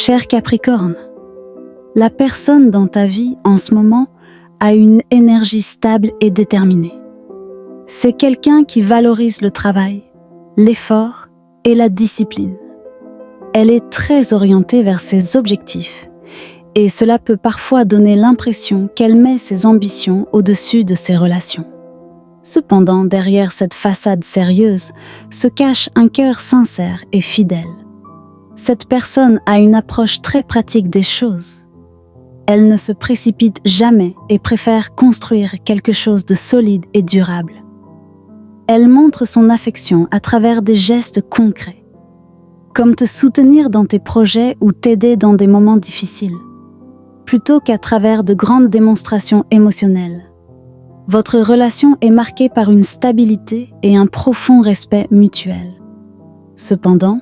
Cher Capricorne, la personne dans ta vie en ce moment a une énergie stable et déterminée. C'est quelqu'un qui valorise le travail, l'effort et la discipline. Elle est très orientée vers ses objectifs et cela peut parfois donner l'impression qu'elle met ses ambitions au-dessus de ses relations. Cependant, derrière cette façade sérieuse se cache un cœur sincère et fidèle. Cette personne a une approche très pratique des choses. Elle ne se précipite jamais et préfère construire quelque chose de solide et durable. Elle montre son affection à travers des gestes concrets, comme te soutenir dans tes projets ou t'aider dans des moments difficiles, plutôt qu'à travers de grandes démonstrations émotionnelles. Votre relation est marquée par une stabilité et un profond respect mutuel. Cependant,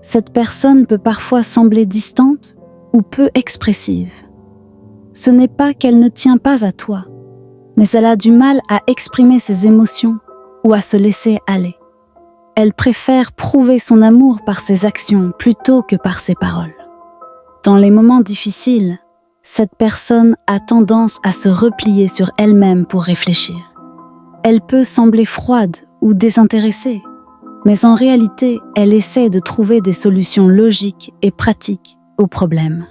cette personne peut parfois sembler distante ou peu expressive. Ce n'est pas qu'elle ne tient pas à toi, mais elle a du mal à exprimer ses émotions ou à se laisser aller. Elle préfère prouver son amour par ses actions plutôt que par ses paroles. Dans les moments difficiles, cette personne a tendance à se replier sur elle-même pour réfléchir. Elle peut sembler froide ou désintéressée, mais en réalité, elle essaie de trouver des solutions logiques et pratiques aux problèmes.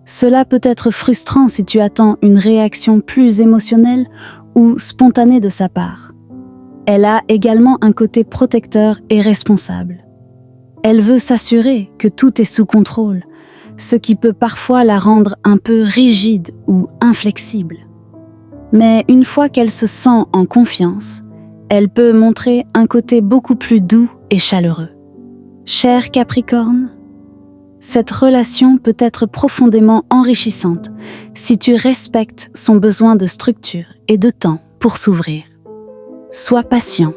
Cela peut être frustrant si tu attends une réaction plus émotionnelle ou spontanée de sa part. Elle a également un côté protecteur et responsable. Elle veut s'assurer que tout est sous contrôle, ce qui peut parfois la rendre un peu rigide ou inflexible. Mais une fois qu'elle se sent en confiance, elle peut montrer un côté beaucoup plus doux et chaleureux. Cher Capricorne, cette relation peut être profondément enrichissante si tu respectes son besoin de structure et de temps pour s'ouvrir. Sois patient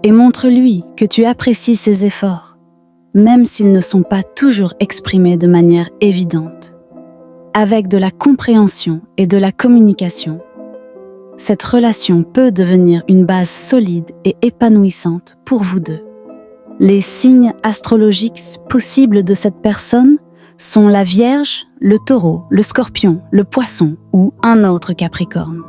et montre-lui que tu apprécies ses efforts, même s'ils ne sont pas toujours exprimés de manière évidente. Avec de la compréhension et de la communication, cette relation peut devenir une base solide et épanouissante pour vous deux. Les signes astrologiques possibles de cette personne sont la Vierge, le Taureau, le Scorpion, le Poisson ou un autre Capricorne.